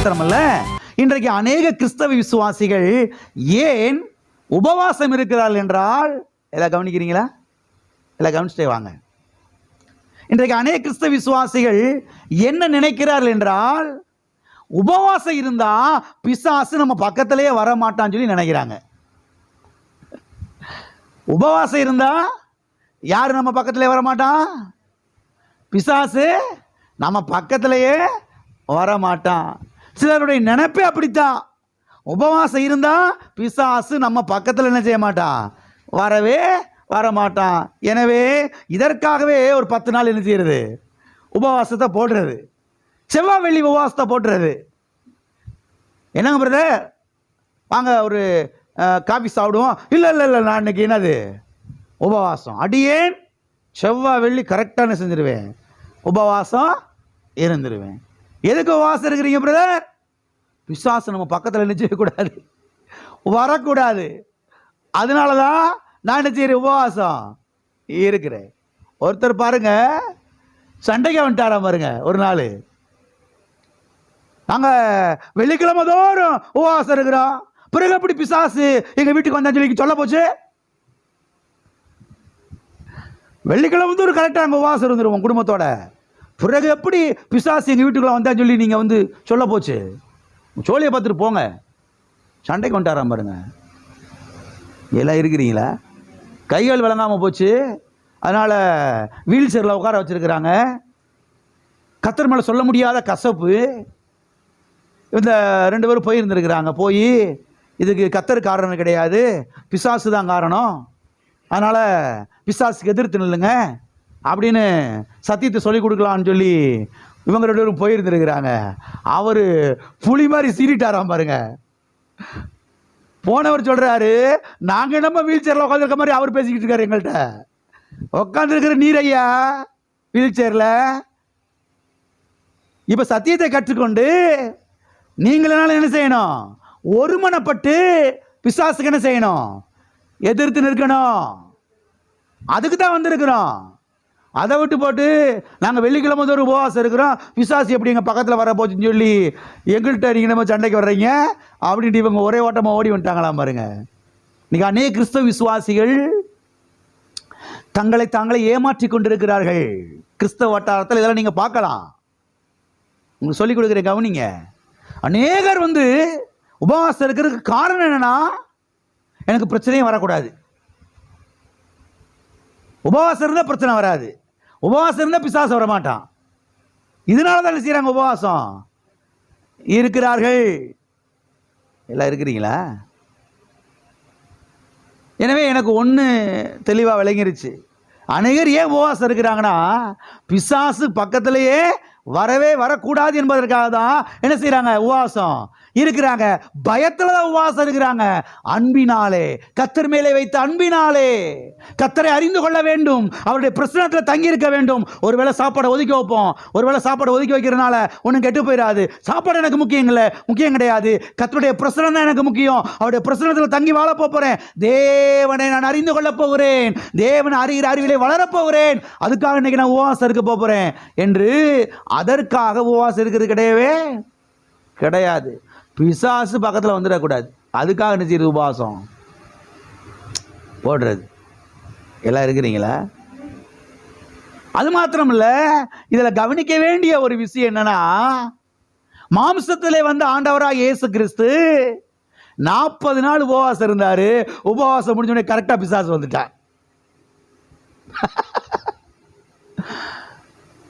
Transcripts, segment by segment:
மாத்திரமல்ல, இன்றைக்கு அநேக கிறிஸ்தவ விசுவாசிகள் ஏன் உபவாசம் இருக்கிறார்கள் என்றால், எல்லாம் கவனிக்கிறீங்களா? எல்லாம் கவனிச்சுட்டே வாங்க. இன்றைக்கு அநேக கிறிஸ்தவ விசுவாசிகள் என்ன நினைக்கிறார்கள் என்றால், உபவாசம் இருந்தா பிசாசு நம்ம பக்கத்திலேயே வர மாட்டான்னு சொல்லி நினைக்கிறாங்க. உபவாசம் இருந்தா யாரு நம்ம பக்கத்திலே வர மாட்டான்? பிசாசு நம்ம பக்கத்திலேயே வர மாட்டான். சிலருடைய நினைப்பே அப்படித்தான். உபவாசம் இருந்தா பிசாசு நம்ம பக்கத்தில் என்ன செய்ய மாட்டான்? வரவே வரமாட்டான். எனவே இதற்காகவே ஒரு 10 நாள் என்ன செய்யறது? உபவாசத்தை போடுறது. செவ்வாய் வெள்ளி உபவாசத்தை போட்டுறது. என்னங்க பிரதர், வாங்க ஒரு காஃபி சாப்பிடுவோம். இல்லை இல்லை இல்லை, நான் இன்னைக்கு என்னது உபவாசம். அடியேன் செவ்வாய் வெள்ளி கரெக்டான செஞ்சிருவேன், உபவாசம் இருந்துருவேன். எதுக்கு உபவாசம் இருக்கிறீங்க பிரதர்? பிசாசு நம்ம பக்கத்தில் என்ன செய்யக்கூடாது, வரக்கூடாது. அதனால தான் நான் என்ன செய்கிறேன், உபவாசம் இருக்கிறேன். ஒருத்தர் பாருங்க, சண்டைக்கு வந்துட்டாராம் பாருங்க. ஒரு நாள், நாங்கள் வெள்ளிக்கிழமை தோறும் உபவாசம் இருக்கிறோம், பிறகு எப்படி பிசாசு எங்கள் வீட்டுக்கு வந்தான்னு சொல்லி சொல்ல போச்சு? வெள்ளிக்கிழமை தோறும் கரெக்டாக நாங்கள் உபவாசம் இருந்துருவோம் குடும்பத்தோட, பிறகு எப்படி பிசாசு எங்கள் வீட்டுக்குள்ள வந்தான்னு சொல்லி நீங்கள் வந்து சொல்ல போச்சு? சோழியை பார்த்துட்டு போங்க. சண்டைக்கு வந்துட்டாராம் பாருங்க. எல்லாம் இருக்கிறீங்களா? கைகள் விளங்காமல் போச்சு. அதனால் வீல் சேரில் உட்கார வச்சுருக்கிறாங்க. கர்த்தர் மேலே சொல்ல முடியாத கசப்பு. இந்த 2 பேரும் போயிருந்துருக்கிறாங்க. போய் இதுக்கு கர்த்தர் காரணம் கிடையாது, பிசாசு தான் காரணம், அதனால் பிசாசுக்கு எதிர்த்து நில்லுங்க அப்படின்னு சத்தியத்தை சொல்லிக் கொடுக்கலான்னு சொல்லி இவங்க 2 பேரும் போயிருந்துருக்கிறாங்க. அவர் புலி மாதிரி சீறிட்டாராம் பாருங்க. போனவர் சொல்கிறாரு, நாங்கள் நம்ம வீல் சேரில் உட்காந்துருக்க மாதிரி அவர் பேசிக்கிட்டு இருக்காரு எங்கள்கிட்ட. உட்காந்துருக்கிற நீர் ஐயா வீல் சேரில். இப்போ சத்தியத்தை கற்றுக்கொண்டு நீங்களால என்ன செய்யணும்? ஒருமனப்பட்டு பிசாசுக்கு என்ன செய்யணும்? எதிர்த்து நிற்கணும். அதுக்கு தான் வந்திருக்கிறோம். அதை விட்டு போட்டு நாங்கள் வெள்ளிக்கிழமை ஒரு உபவாசம் இருக்கிறோம், பிசாசு எப்படி எங்கள் பக்கத்தில் வர போச்சுன்னு சொல்லி எங்கள்கிட்ட நீங்கள் நம்ம சண்டைக்கு வர்றீங்க அப்படின்ட்டு இவங்க ஒரே ஓட்டமாக ஓடி வந்துட்டாங்களாம் பாருங்க. இன்னைக்கு அநேக கிறிஸ்தவ விசுவாசிகள் தங்களை தாங்களே ஏமாற்றி கொண்டிருக்கிறார்கள். கிறிஸ்தவ வட்டாரத்தில் இதெல்லாம் நீங்கள் பார்க்கலாம். உங்களுக்கு சொல்லிக் கொடுக்குற கவனிங்க. அநேகர் வந்து உபவாசம் இருக்கிறதுக்கு காரணம் என்னன்னா, எனக்கு பிரச்சனையும் வரக்கூடாது. உபவாசம் இருந்தால் பிரச்சனை வராது, உபவாசம் இருந்தால் பிசாசு வரமாட்டான். இதனால தான் செய்கிறாங்க, உபவாசம் இருக்கிறார்கள். எல்லாம் இருக்கிறீங்களா? எனவே எனக்கு ஒன்று தெளிவாக விளங்கிருச்சு. அநேகர் ஏன் உபவாசம் இருக்கிறாங்கன்னா, பிசாசு பக்கத்திலேயே வரவே வரக்கூடாது என்பதற்காக தான் என்ன செய்கிறாங்க, உபவாசம் இருக்கிறாங்க. பயத்தில் தான் உபவாசம் இருக்கிறாங்க. அன்பினாலே, கர்த்தர் மேலே வைத்த அன்பினாலே, கர்த்தரை அறிந்து கொள்ள வேண்டும், அவருடைய பிரசன்னத்தில் தங்கி இருக்க வேண்டும். ஒருவேளை சாப்பாடை ஒதுக்கி வைப்போம், ஒருவேளை சாப்பாடை ஒதுக்கி வைக்கிறதுனால ஒன்றும் கெட்டு போயிடாது. சாப்பாடு எனக்கு முக்கியம் இல்லை, முக்கியம் கிடையாது. கர்த்தருடைய பிரசன்னம் தான் எனக்கு முக்கியம். அவருடைய பிரசன்னத்தில் தங்கி வாழ போகிறேன். தேவனை நான் அறிந்து கொள்ள போகிறேன், தேவனை அறிகிற அறிவிலே வளரப்போகிறேன். அதுக்காக இன்னைக்கு நான் உபவாசம் இருக்க போகிறேன் என்று, அதற்காக உபவாசம் இருக்கிறது கிடையவே கிடையாது. பிசாசு பக்கத்தில் வந்துடக்கூடாது, அதுக்காக என்ன செய்யுது, உபவாசம் போடுறது. எல்லாம் இருக்கிறீங்களா? அது மாத்திரம் இல்லை, இதில் கவனிக்க வேண்டிய ஒரு விஷயம் என்னன்னா, மாம்சத்திலே வந்த ஆண்டவராக இயேசு கிறிஸ்து 40 நாள் உபவாசம் இருந்தார். உபவாசம் முடிஞ்சோடனே கரெக்டாக பிசாசு வந்துட்டான்.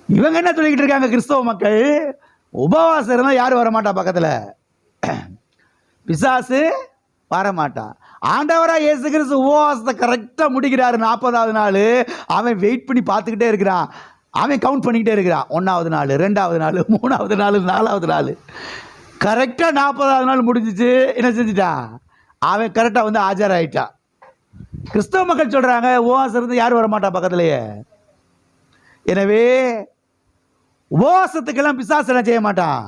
இவங்க என்ன சொல்லிக்கிட்டு இருக்காங்க, கிறிஸ்தவ மக்கள், உபவாசம் இருந்தால் யாரும் வரமாட்டா பக்கத்தில், பிசாசு வரமாட்டான். ஆண்டவராக இயேசு கிறிஸ்து உபவாசத்தை கரெக்டாக முடிக்கிறாரு. 40வது நாள் அவன் வெயிட் பண்ணி பார்த்துக்கிட்டே இருக்கிறான். அவன் கவுண்ட் பண்ணிக்கிட்டே இருக்கிறான். 1வது நாள், 2வது நாள், 3வது நாள், 4வது நாள், கரெக்டாக 40வது நாள் முடிஞ்சிச்சு. என்ன செஞ்சுட்டான்? அவன் கரெக்டாக வந்து ஆஜராயிட்டான். கிறிஸ்தவ மக்கள் சொல்கிறாங்க, உபவாசம் இருந்து யாரும் வரமாட்டா பக்கத்துலேயே. எனவே உபவாசத்துக்கெல்லாம் பிசாசு என்ன செய்ய மாட்டான்,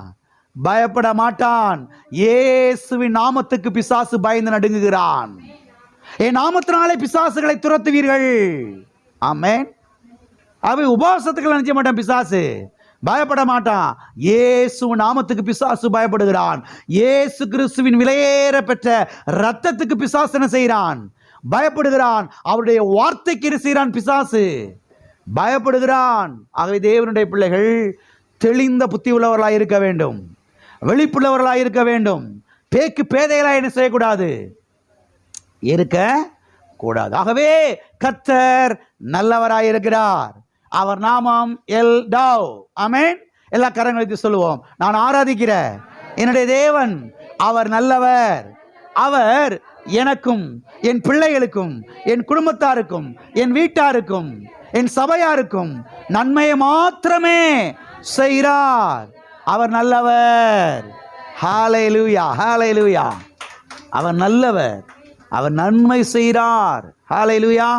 பயப்பட மாட்டான். இயேசுவின் நாமத்துக்கு பிசாசு பயந்து நடுங்குகிறான். என் நாமத்தினாலே பிசாசுகளை துரத்துவீர்கள். ஆமென். அவை உபவாசத்துக்கு நினைச்ச மாட்டான் பிசாசு, பயப்பட மாட்டான். இயேசு நாமத்துக்கு பிசாசு பயப்படுகிறான். இயேசு கிறிஸ்துவின் விலையேற பெற்ற இரத்தத்துக்கு பிசாசு என்ன செய்கிறான்? பயப்படுகிறான். அவருடைய வார்த்தைக்கு என்ன செய்கிறான்? பிசாசு பயப்படுகிறான். ஆகவே தேவனுடைய பிள்ளைகள் தெளிந்த புத்தி உள்ளவர்களாக இருக்க வேண்டும், வெளிப்புள்ளவர்களாக இருக்க வேண்டும். பேக்கு பேதைகளாக என்ன செய்யக்கூடாது? இருக்க கூடாது. ஆகவே கர்த்தர் நல்லவராய் இருக்கிறார். அவர் நாமம் எல்டாவ். ஆமென். எல்லா கரங்களுக்கு சொல்லுவோம், நான் ஆராதிக்கிற என்னுடைய தேவன் அவர் நல்லவர். அவர் எனக்கும் என் பிள்ளைகளுக்கும் என் குடும்பத்தாருக்கும் என் வீட்டாருக்கும் என் சபையாருக்கும் நன்மையை மாத்திரமே செய்கிறார். அவர் நல்லவர். ஹல்லேலூயா, ஹல்லேலூயா. அவர் நல்லவர், அவர் நன்மை செய்கிறார். ஹல்லேலூயா.